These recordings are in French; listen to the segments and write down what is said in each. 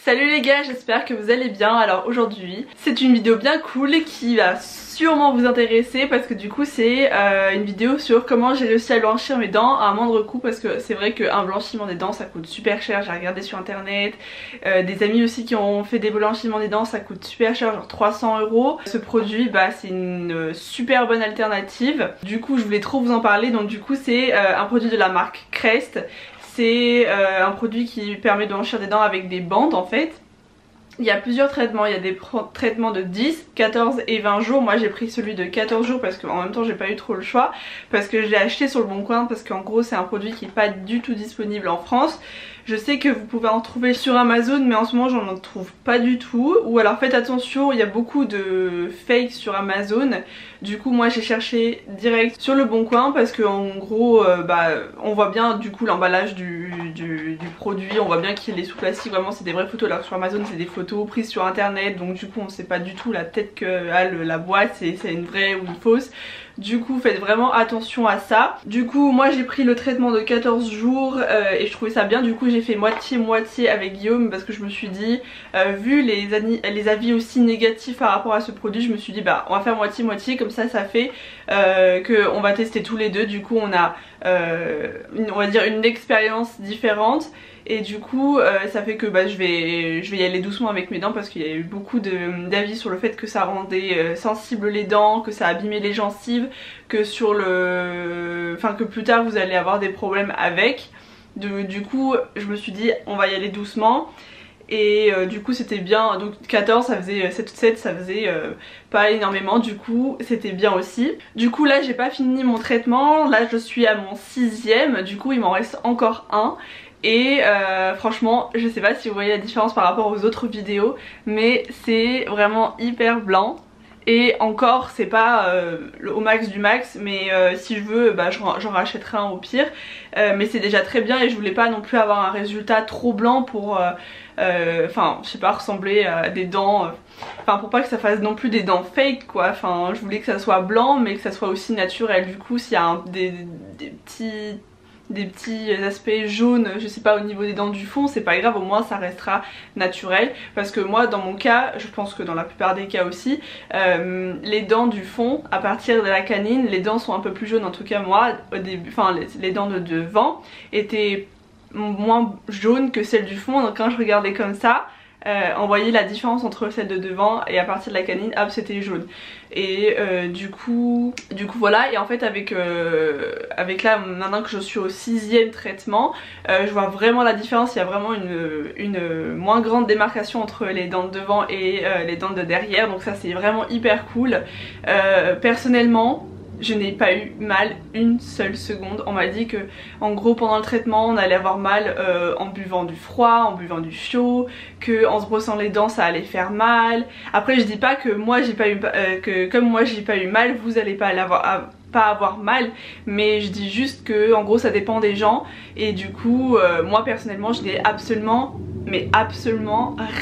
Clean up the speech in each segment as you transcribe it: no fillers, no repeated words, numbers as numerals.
Salut les gars, j'espère que vous allez bien. Alors aujourd'hui c'est une vidéo bien cool qui va sûrement vous intéresser parce que du coup c'est une vidéo sur comment j'ai réussi à blanchir mes dents à moindre coût, parce que c'est vrai qu'un blanchiment des dents ça coûte super cher. J'ai regardé sur internet, des amis aussi qui ont fait des blanchiments des dents, ça coûte super cher, genre 300 €. Ce produit c'est une super bonne alternative. Du coup je voulais trop vous en parler, donc du coup c'est un produit de la marque Crest. C'est un produit qui permet de blanchir des dents avec des bandes en fait. Il y a plusieurs traitements, il y a des traitements de 10, 14 et 20 jours. Moi j'ai pris celui de 14 jours parce qu'en même temps j'ai pas eu trop le choix, parce que je l'ai acheté sur le Bon Coin, parce qu'en gros c'est un produit qui est pas du tout disponible en France. Je sais que vous pouvez en trouver sur Amazon, mais en ce moment j'en trouve pas du tout. Ou alors faites attention, il y a beaucoup de fake sur Amazon. Du coup moi j'ai cherché direct sur le Bon Coin, parce que en gros on voit bien du coup l'emballage du produit, on voit bien qu'il est sous plastique, vraiment c'est des vraies photos. Alors sur Amazon c'est des photos prises sur internet, donc du coup on sait pas du tout la tête que a la boîte, c'est une vraie ou une fausse. Du coup faites vraiment attention à ça. Du coup moi j'ai pris le traitement de 14 jours et je trouvais ça bien. Du coup j'ai fait moitié-moitié avec Guillaume, parce que je me suis dit, vu les avis aussi négatifs par rapport à ce produit, je me suis dit on va faire moitié-moitié, comme ça fait qu'on va tester tous les deux. Du coup on a on va dire une expérience différente. Et du coup ça fait que je vais y aller doucement avec mes dents, parce qu'il y a eu beaucoup d'avis sur le fait que ça rendait sensible les dents, que ça abîmait les gencives, que que plus tard vous allez avoir des problèmes avec. Du coup je me suis dit on va y aller doucement. Et du coup c'était bien, donc 14 ça faisait 7 ça faisait pas énormément, du coup c'était bien aussi. Du coup là j'ai pas fini mon traitement, là je suis à mon 6e, du coup il m'en reste encore un. Et franchement je sais pas si vous voyez la différence par rapport aux autres vidéos, mais c'est vraiment hyper blanc. Et encore c'est pas au max du max, mais si je veux j'en rachèterai un au pire. Mais c'est déjà très bien, et je voulais pas non plus avoir un résultat trop blanc pour je sais pas, ressembler à des dents, pour pas que ça fasse non plus des dents fake quoi. Je voulais que ça soit blanc mais que ça soit aussi naturel. Du coup s'il y a des petits aspects jaunes, je sais pas, au niveau des dents du fond, c'est pas grave, au moins ça restera naturel. Parce que moi dans mon cas, je pense que dans la plupart des cas aussi, les dents du fond, à partir de la canine, les dents sont un peu plus jaunes. En tout cas moi au début, les dents de devant étaient moins jaunes que celles du fond. Donc quand je regardais comme ça, on voyait la différence entre celle de devant, et à partir de la canine hop c'était jaune. Et du coup voilà. Et en fait avec là maintenant que je suis au 6e traitement, je vois vraiment la différence. Il y a vraiment une moins grande démarcation entre les dents de devant et les dents de derrière, donc ça c'est vraiment hyper cool. Personnellement je n'ai pas eu mal une seule seconde. On m'a dit que en gros pendant le traitement on allait avoir mal en buvant du froid, en buvant du chaud, que en se brossant les dents ça allait faire mal. Après je dis pas que moi j'ai pas eu que comme moi j'ai pas eu mal, vous allez pas avoir mal, mais je dis juste que en gros ça dépend des gens. Et du coup moi personnellement je n'ai absolument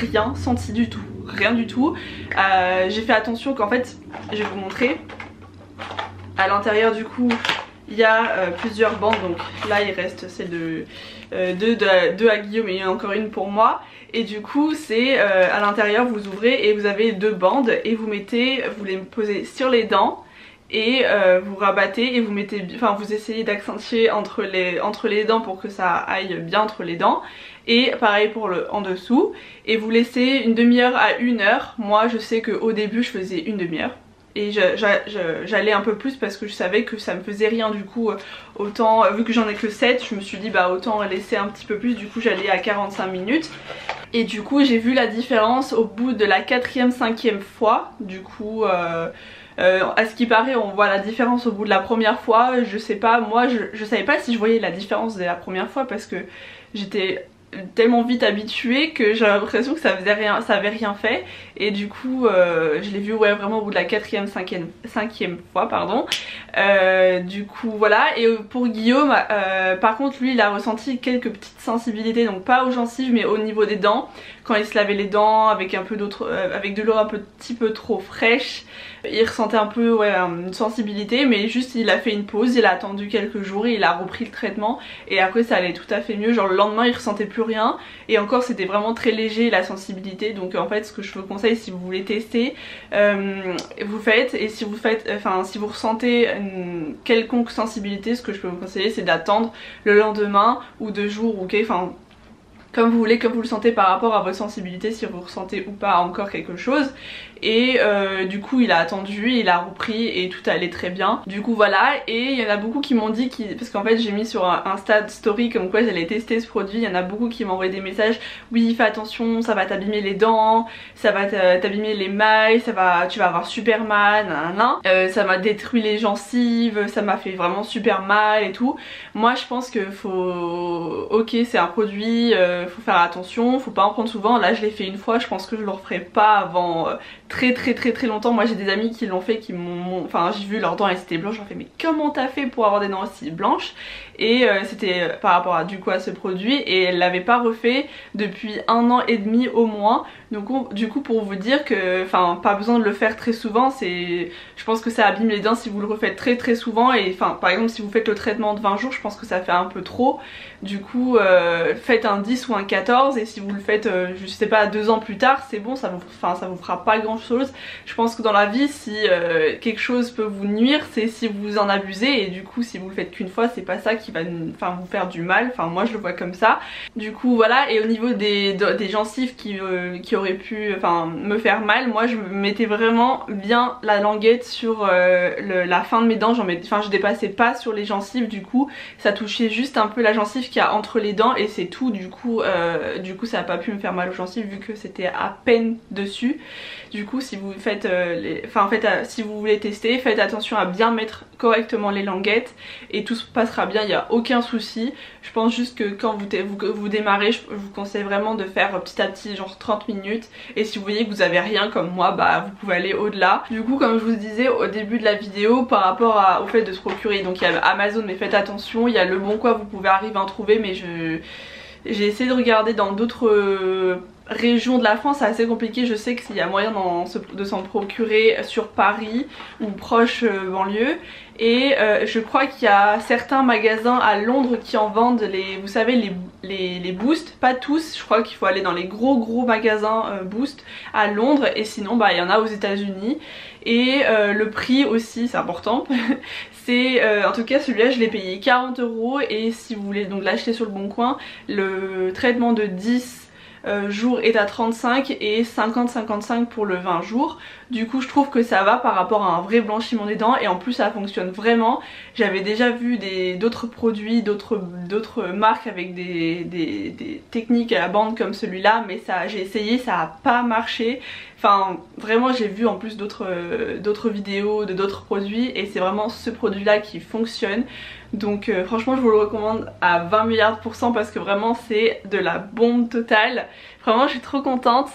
rien senti du tout, rien du tout. J'ai fait attention qu'en fait, je vais vous montrer. À l'intérieur du coup il y a plusieurs bandes, donc là il reste celle deux à Guillaume, et il y en a encore une pour moi. Et du coup c'est à l'intérieur vous ouvrez et vous avez 2 bandes, et vous les posez sur les dents, et vous rabattez et vous mettez, vous essayez d'accentuer entre les dents pour que ça aille bien entre les dents. Et pareil pour en dessous, et vous laissez une demi-heure à 1 heure. Moi je sais qu'au début je faisais une demi-heure, et j'allais un peu plus parce que je savais que ça me faisait rien. Du coup autant, vu que j'en ai que 7, je me suis dit autant laisser un petit peu plus. Du coup j'allais à 45 minutes. Et du coup j'ai vu la différence au bout de la 4e, 5e fois. Du coup à ce qui paraît on voit la différence au bout de la première fois. Je sais pas, moi je savais pas si je voyais la différence dès la première fois, parce que j'étais tellement vite habituée que j'ai l'impression que ça avait rien fait. Et du coup je l'ai vu vraiment au bout de la 4e, 5e fois pardon. Du coup voilà. Et pour Guillaume par contre lui il a ressenti quelques petites sensibilités, donc pas aux gencives mais au niveau des dents, quand il se lavait les dents avec un peu d'autre avec de l'eau un petit peu trop fraîche. il ressentait un peu une sensibilité, mais juste il a fait une pause, il a attendu quelques jours et il a repris le traitement et après ça allait tout à fait mieux. Genre le lendemain il ressentait plus rien et encore c'était vraiment très léger la sensibilité. Donc en fait ce que je vous conseille si vous voulez tester, vous faites, et si vous faites, si vous ressentez une quelconque sensibilité, ce que je peux vous conseiller c'est d'attendre le lendemain ou 2 jours, ok, comme vous voulez, comme vous le sentez par rapport à votre sensibilité, si vous ressentez ou pas encore quelque chose. Et du coup il a attendu, il a repris et tout allait très bien. Du coup voilà, et il y en a beaucoup qui m'ont dit, parce qu'en fait j'ai mis sur un Insta story comme quoi j'allais tester ce produit. Il y en a beaucoup qui m'ont envoyé des messages: oui fais attention, ça va t'abîmer les dents, ça va t'abîmer les mailles, tu vas avoir super mal, ça m'a détruit les gencives, ça m'a fait vraiment super mal et tout. Moi je pense que ok c'est un produit, faut faire attention, faut pas en prendre souvent. Là je l'ai fait une fois, je pense que je le referai pas avant très longtemps. Moi j'ai des amis qui l'ont fait, qui m'ont, j'ai vu leurs dents elles étaient blanches, j'en fais mais comment t'as fait pour avoir des dents aussi blanches? Et c'était par rapport à ce produit, et elle l'avait pas refait depuis 1 an et demi au moins. Donc du coup pour vous dire que pas besoin de le faire très souvent, je pense que ça abîme les dents si vous le refaites très souvent. Et par exemple si vous faites le traitement de 20 jours, je pense que ça fait un peu trop. Du coup faites un 10 ou un 14, et si vous le faites je sais pas 2 ans plus tard, c'est bon, ça vous fera pas grand chose. Je pense que dans la vie si quelque chose peut vous nuire, c'est si vous en abusez, et du coup si vous le faites qu'une fois, c'est pas ça qui va vous faire du mal. Moi je le vois comme ça. Du coup voilà, et au niveau des gencives qui auraient pu me faire mal, moi je mettais vraiment bien la languette sur la fin de mes dents. Je dépassais pas sur les gencives, du coup ça touchait juste un peu la gencive qu'il y a entre les dents et c'est tout. Du coup ça a pas pu me faire mal aux gencives vu que c'était à peine dessus. Du coup si vous faites si vous voulez tester, faites attention à bien mettre correctement les languettes et tout se passera bien, il n'y a aucun souci. Je pense juste que quand vous démarrez, je vous conseille vraiment de faire petit à petit, genre 30 minutes, et si vous voyez que vous avez rien comme moi, bah vous pouvez aller au-delà. Du coup comme je vous disais au début de la vidéo, par rapport au fait de se procurer, donc il y a Amazon mais faites attention, il y a Le Bon Coin, vous pouvez arriver à en trouver, mais j'ai essayé de regarder dans d'autres régions de la France, c'est assez compliqué. Je sais qu'il y a moyen de s'en procurer sur Paris ou proche banlieue, et je crois qu'il y a certains magasins à Londres qui en vendent vous savez les boosts, pas tous, je crois qu'il faut aller dans les gros magasins boost à Londres, et sinon bah il y en a aux États-Unis. Et le prix aussi c'est important. C'est en tout cas celui-là je l'ai payé 40 €, et si vous voulez donc l'acheter sur Le Bon Coin, le traitement de 10 jours est à 35 et 50-55 pour le 20 jours. Du coup je trouve que ça va par rapport à un vrai blanchiment des dents, et en plus ça fonctionne vraiment. J'avais déjà vu d'autres produits, d'autres marques avec des techniques à la bande comme celui-là, mais j'ai essayé, ça a pas marché. Vraiment j'ai vu en plus d'autres vidéos de d'autres produits, et c'est vraiment ce produit là qui fonctionne. Donc franchement je vous le recommande à 20 milliards %, parce que vraiment c'est de la bombe totale. Vraiment je suis trop contente.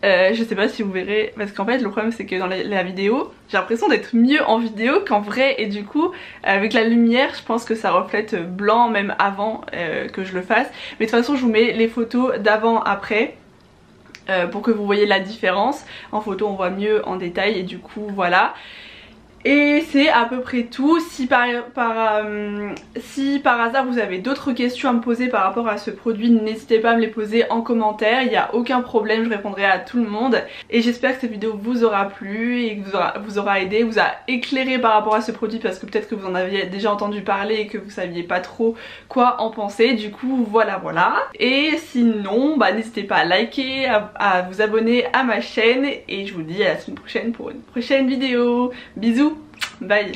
Je sais pas si vous verrez, parce qu'en fait le problème c'est que dans la vidéo j'ai l'impression d'être mieux en vidéo qu'en vrai, et du coup avec la lumière je pense que ça reflète blanc même avant que je le fasse. Mais de toute façon je vous mets les photos d'avant après pour que vous voyez la différence. En photo on voit mieux en détail, et du coup voilà. Et c'est à peu près tout. Si par hasard vous avez d'autres questions à me poser par rapport à ce produit, n'hésitez pas à me les poser en commentaire, il n'y a aucun problème, je répondrai à tout le monde. Et j'espère que cette vidéo vous aura plu et que vous aura aidé, vous a éclairé par rapport à ce produit, parce que peut-être que vous en aviez déjà entendu parler et que vous saviez pas trop quoi en penser. Du coup voilà. Et sinon bah n'hésitez pas à liker, à vous abonner à ma chaîne, et je vous dis à la semaine prochaine pour une prochaine vidéo. Bisous, bye.